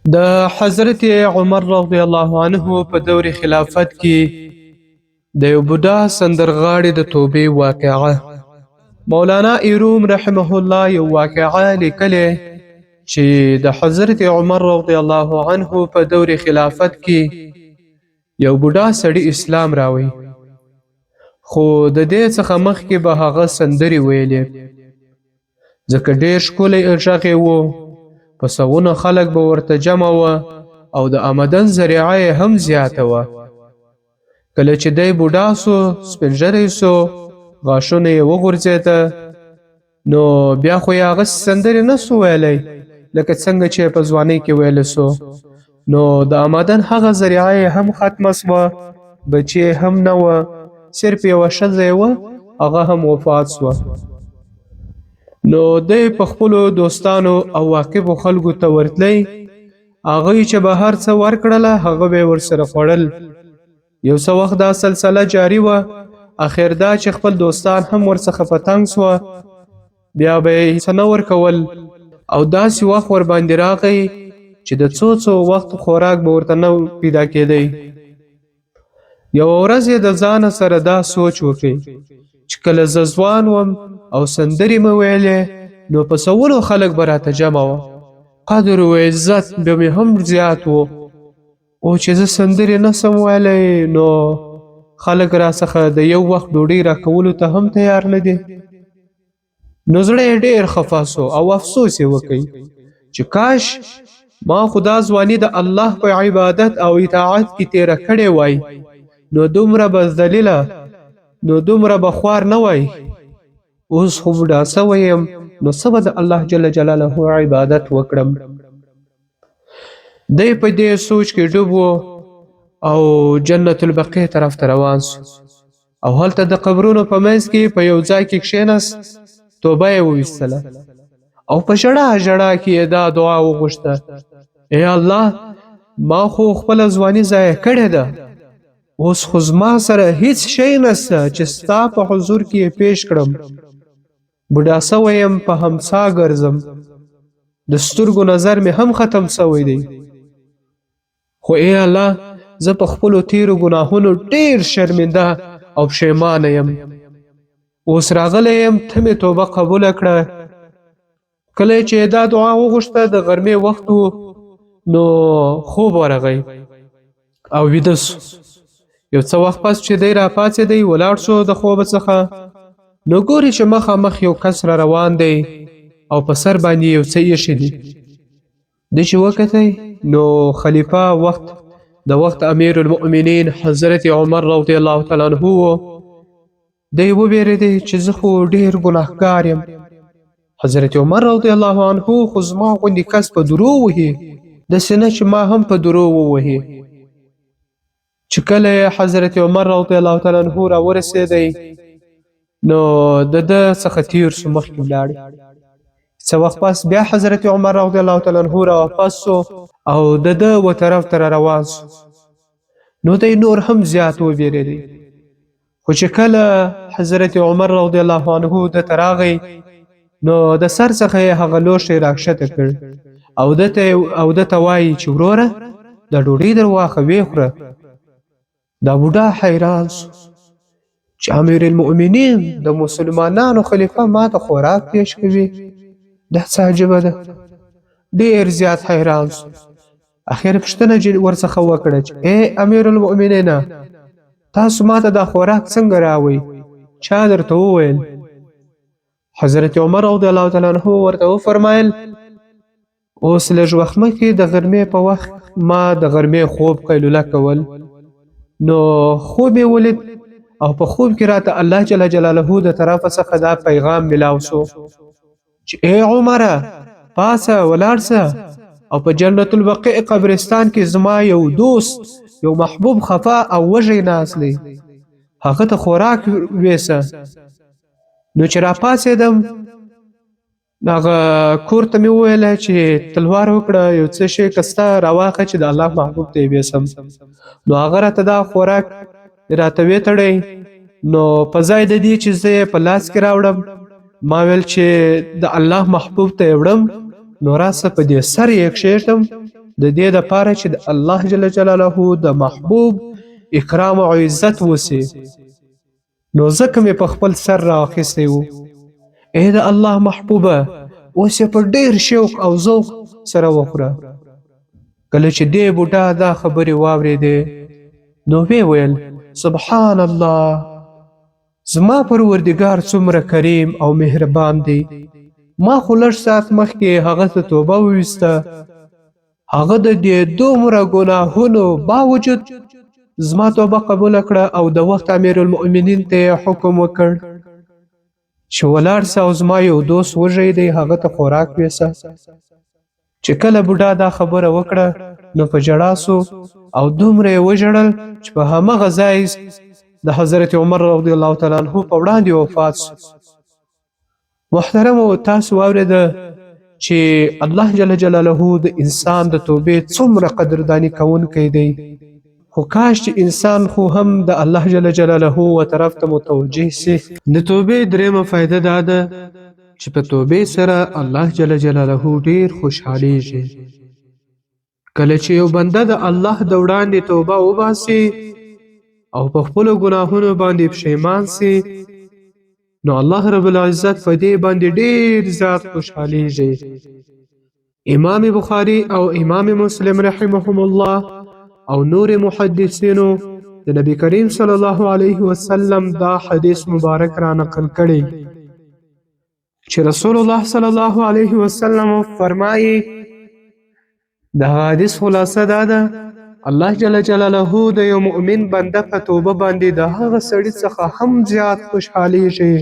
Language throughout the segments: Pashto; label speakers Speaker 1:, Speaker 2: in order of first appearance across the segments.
Speaker 1: د حضرت عمر رضی الله عنه په دور خلافت کې د یو بوډا سندرغاړي د توبې واقعه. مولانا ایروم رحمه الله یو واقعه لیکلې چې د حضرت عمر رضی الله عنه په دور خلافت کې یو بوډا سړی اسلام راوړ، خو د دې څخه مخکې به هغه سندرې ویلې، ځکه ډېر ښکلی غږ یې و. په سوونه خلک به ورته جمع وه او د آمدن ذریعه یې هم زیاته وه. کله چې دی بوډا سو، سپین ږیری سو، غاښونه یې وغورځېده، نو بیا خو یې هغسې سندرې نه سو ویلی لکه څنګه چې په ځوانۍ کې ویلی سو. نو د آمدن هغه ذریعه یې هم ختمه سوه، بچې هم نه وه، صرف یوه ښځه یې وه، هغه هم وفات سوه. نو دی په خپلو دوستانو او واقفو خلکو ته ورتلی، هغوی چې به هر څه ورکړله هغه به یې ورسره خوړل. یو څه وخت دا سلسله جاري وه، اخر دا چې خپل دوستان هم ورڅخه په تنګ سوه، بیا به یې څه نه ورکول، او داسې وخت ورباندې راغی چې د څو وخت خوراک به ورته نه پیدا کېدی. یوه ورځ یې د ځانه سره دا سوچ وکړ چې کله زه ځوان وم او سندرې مې ویلې، نو په سوونو خلک به راته جمع وه، قدر و عزت به مې هم زیات و، او چې زه سندرې نه سم ویلی نو خلک راڅخه د یو وخت ډوډۍ راکولو ته هم تیار نه دي. نو زړه یې ډېر خفه سو او افسوس یې وکړ چې کاش ما خو دا ځواني د الله په عبادت او اطاعت کې تیره کړې وای، نو دومره به ذلیله، نو دومره به خوار نه وای. اوس خو بوډا سوی یم، نو څه به د الله جل جلاله عبادت وکړم. دی په دې سوچ کې ډوب و او جنت البقیع طرف ته روان سو، او هلته د قبرونو په منځ کې په یو ځای کې کښېناست، توبه یې وویستله او په ژړا ژړا کې یې دا دعا وغوښته: ای الله، ما خو خپله ځواني ضایع کړې ده، اوس خو زما سره هیڅ شی نسته چې ستا په حضور کې یې پیش کړم. بوډا سوی یم، په همسا ګرځم، د سترګو نظر مې هم ختم سوی دی، خو ای الله، زه په خپلو تیرو ګناهونو ډېر شرمنده او پښیمانه یم. اوس راغلی یم، ته مې توبه قبوله کړه. کله چې دا دعا وغوښته، د غرمې وخت و، نو خوب ورغی او ویده سو. یو څه وخت پس چې دی راپاڅېدی، ولاړ شو د خوبه څخه، نو ګوري چې مخامخ یو کس را روان دی او په سر باندې یو څه ایښی دی. دی چې وکتی، نو خلیفه د وخت امیر المؤمنین حضرت عمر رضی الله تعالی عنه و. دی وبېرېدی چې زه خو ډېر ګناهګار یم، حضرت عمر رضی الله عنه خو زما غوندې کس په درو وهي، داسې نه چې ما هم په درو ووهي. چې کله حضرت عمر رضی الله تعالی عنه راورسېدی، نو د ده څخه تیر سو، مخکې ولاړ. څه وخت پس بیا حضرت عمر رضی الله تعالی عنه راواپس سو او د ده و طرف ته روان سو. نو دی نور هم زیات وبېرېدی، خو چې کله حضرت عمر رضی الله عنه ده ته راغی، نو د سر څخه یې هغه لوښی راکښته کړ او ده ته وایي چې وروره، دا ډوډۍ در واخه ویې خوره. دا بوډا حیران سو چې امیر المؤمنین د مسلمانانو خلیفه ما ته خوراک پیش کوي، دا څه عجیبه ده. ډېر زیات حیران سو. اخر پوښتنه ورڅخه وکړه چې ای امیر المؤمنین، تاسو ما ته دا خوراک څنګه راوړئ؟ چا درته وویل؟ حضرت عمر رضی الله تعالی عنه ورته وفرمایل: اوس لږ وخت مخکې د غرمې په وخت ما د غرمې خوب قیلوله کول، نو خوب یې ولید او په خوب کې راته الله جل جلاله د طرفه څخه دا پیغام ملاو سو چې ای عمره، پاسه ولاړ سه او په جنت البقیع قبرستان کې زما یو دوست، یو محبوب خفا او وږی ناست دی، هغه ته خوراک ویسه. نو چې راپاڅېدم، هغه کور ته مې وویله چې تلوار وکړه، یو څه شی که سته راواخه چې د الله محبوب ته یې بیسم. نو هغه راته دا خوراک راته ویتړی. نو په ځای د دې چې زه یې په لاس کې راوړم، ما ویل چې د الله محبوب ته یې وړم، نو راسه په دې سر یې کښېږدم، د دې دپاره چې د الله جل جلاله د محبوب اکرام او عزت وسي. نو ځکه مې په خپل سر رااخیستی و. ای د الله محبوبه، اوس یې په ډېر شوق او ذوق سره وخوره. کله چې دې بوډا دا خبرې واورېدې نو ویې ویل سبحان الله، زما پروردګار څومره کریم او مهربان دی. ما خو لږ ساعت مخکې هغه ته توبه وویسته، هغه د دې دومره ګناهونو باوجود زما توبه قبوله کړه او د وخت امیرالمؤمنین ته یې حکم وکړ چې ولاړ سه او زما یو دوست وږی دی، هغه ته خوراک ویسه. چې کله بوډا دا خبره وکړه نو په ژړا سو او دومره یې وژړل چې په همغه ځای د حضرت عمر رضی الله تعالی عنه په وړاندې وفات سو. محترمو، تاسو واورېده چې الله جل جلاله د انسان د توبې څومره قدرداني کوونکی دی. خو کاش چې انسان خو هم د الله جل جلاله و طرف ته متوجه سي. د توبې درېیمه فایده دا ده چې په توبې سره الله جل جلاله ډېر خوشحالیږي. کله چې یو بنده د الله د وړاندې توبه وباسي او په خپلو ګناهونو باندې پښیمان سي، نو الله رب العزت په دې باندې ډېر زیات خوشحالیږي. امام بخاري او امام مسلم رحمهم الله او نور محدثینو د نبی کریم صلی الله علیه وسلم دا حدیث مبارک را نقل کړی چې رسول الله صلی الله علیه وسلم فرمایي، د حدیث خلاصه دا ده الله جل جلاله د یو مؤمن بنده په توبه باندې د هغه سړي څخه هم زیات خوشحالیږي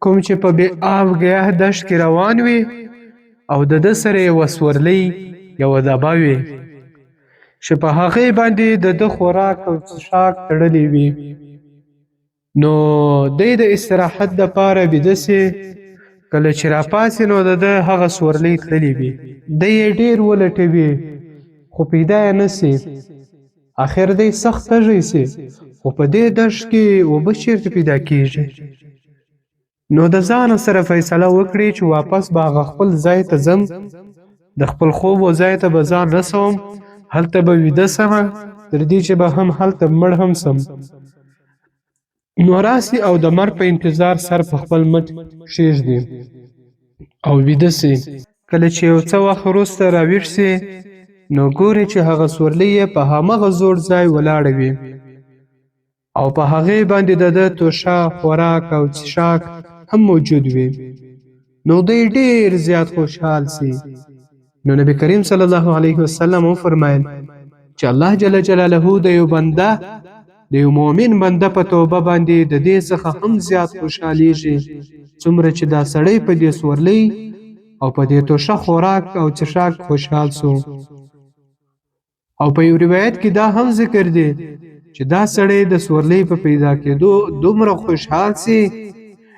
Speaker 1: کوم چې په بې آبګیاه دشت کې روان وي او د ده سره یې وسورلۍ یوه دبه وي چې په هغې باندې د ده خوراک او څښاک تړلی وي. نو دی د استراحت دپاره بیده سي. کله چې راپاسې نو د ده هغه سورلۍ تللې وي. دی یې ډېر ولټوي خو پیدا یې نه سي. اخر دی سخت تږی سي، خو په دې دشت کې اوبه چېرته پیدا کېږي. نو د ځان سره فیصله وکړي چې واپس به هغه خپل ځای ته ځم، د خپل خوب و ځای ته به ځان رسوم، هلته به ویده سمه تر دې چې به هم هلته مړ هم سم. نو راسي او د مرګ په انتظار سر په خپل مټ کښېږدي او ویده سي. کله چې یو څه وخت وروسته راویښ سي نو ګوري چې هغه سورلۍ یې په همغه زوړ ځای ولاړه وي او په هغې باندې د ده توشه، خوراک او څښاک هم موجود وي. نو دی ډېر زیات خوشحال سي. نو نبی کریم صلی الله علیه وسلم وفرمایل چې الله جل جلاله د یو بنده، د یو مؤمن بنده په توبه باندې د دې څخه هم زیات خوشحالیږي څومره چې دا سړی په دې سورلۍ او په دې توشه خوراک او څښاک خوشحال سو. او په یو روایت کې دا هم ذکر دی چې دا سړی د سورلۍ په پیدا کېدو دومره خوشحال سي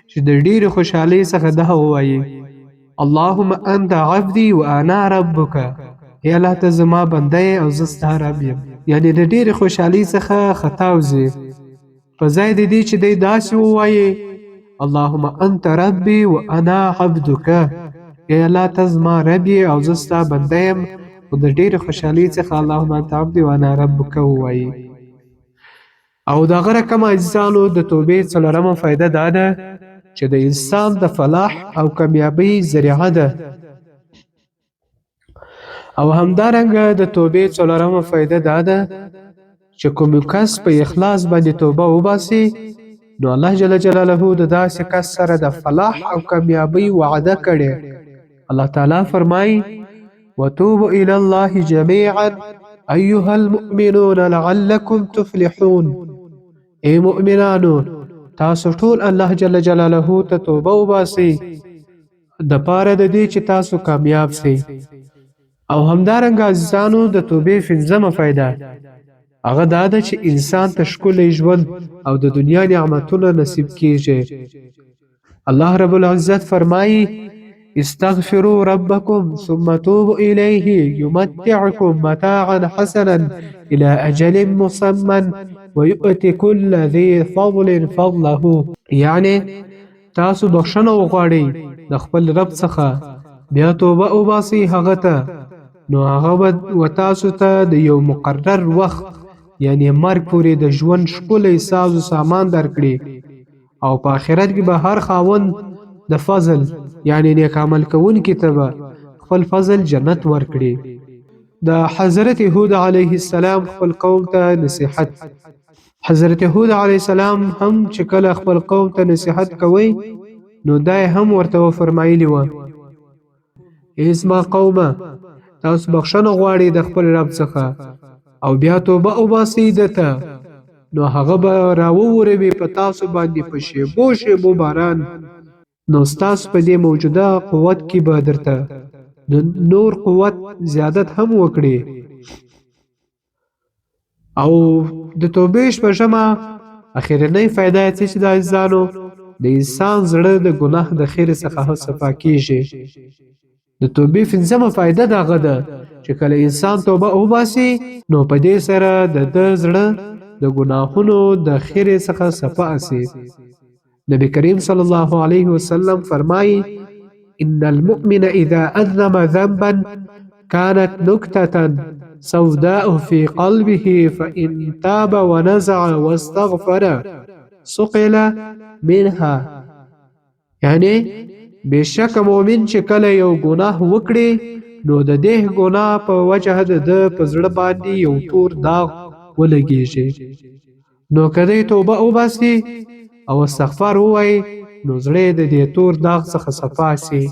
Speaker 1: چې د ډېرې خوشحالۍ څخه دا ووایي اللهم انت عبدي وانا ربك، ای الله ته زما بنده یې او زه ستا رب یم. یعنې د ډېرې خوشحالۍ څخه خطا وځي. په ځای د دې چې دی داسې ووایي اللهم انت ربي وانا عبدك، ای الله ته زما رب یې او زه ستا بنده یم، خو د ډېرې خوشحالۍ څخه اللهم انت عبدي وانا ربك ووایي. او د هغه رقم عزیزانو د توبې څلورمه فایده دا ده چې د انسان د فلاح او کامیابۍ ذریعه ده. او همدارنګه د توبې څلورمه فایده دا ده چې کوم کس په اخلاص باندې توبه وباسي نو الله جل جلاله د داسې کس سره د فلاح او کامیابۍ وعده کړي. الله تعالی فرمایي وتوبوا الى الله جميعا ايها المؤمنون لعلكم تفلحون. ای مؤمنانو، تاسو ټول الله جل جلاله ته توبه وباسئ د پاره د دې چې تاسو کامیاب سئ. او همدارنګه عزیزانو د توبې پنځمه فایده هغه دا ده چې انسان ته ښکلی ژوند او د دنیا نعمتونه نصیب کیږي. الله رب العزت فرمایي استغفروا ربكم ثم توبوا إليه يمتعكم متاعا حسنا إلى أجل مسمى ويؤتي كل ذي فضل فضله. یعنی تاسو بخښنه وغواړئ د خپل رب څخه، بیا توبه وباسئ هغه ته، نو هغه به و تاسو ته د یو مقرر وخت یعنی مرګ پورې د ژوند ښکلی ساز و سامان درکړي او په آخرت کې به هر خاوند د فضل یعنی نیک عمل کوونکي ته به خپل فضل جنت ورکړي. د حضرت هود علیه السلام خپل قوم ته نصیحت. حضرت هود علیه السلام هم چې کله خپل قوم ته نصیحت کوي نو دا هم ورته فرمایلی و: ای زما قومه، تاسو بخښنه غواړئ د خپل رب څخه او بیا توبه وباسئ دته، نو هغه به راووروي په تاسو باندې په شیبو شیبو باران، نو ستاسو په دې موجوده قوت کې به درته د نور قوت زیادت هم وکړي. او د توبې شپږمه اخرنۍ فایده یې څه چې د عزیزانو د انسان زړه د ګناه د خیر څخه صفا کیږي. د توبې پنځمه فایده دغه ده چې کله انسان توبه وباسي نو په دې سره د ده زړه د ګناهونو د خیر څخه صفا سي. نبی کریم صلی الله علیه وسلم فرمایي: ان المؤمن اذا اذنب ذنبا كانت نكتة سوداء في قلبه فإن تاب ونزع واستغفر سقل منها. یعنی بشک مؤمن چې کله یو ګناه وکړي نو د دې ګناه په وجه د په زړه باندې یو تور داغ ولګیږي، نو کله توبه وباسي او استغفار ووایي نو زړه د دې تور داغ څخه صفا سي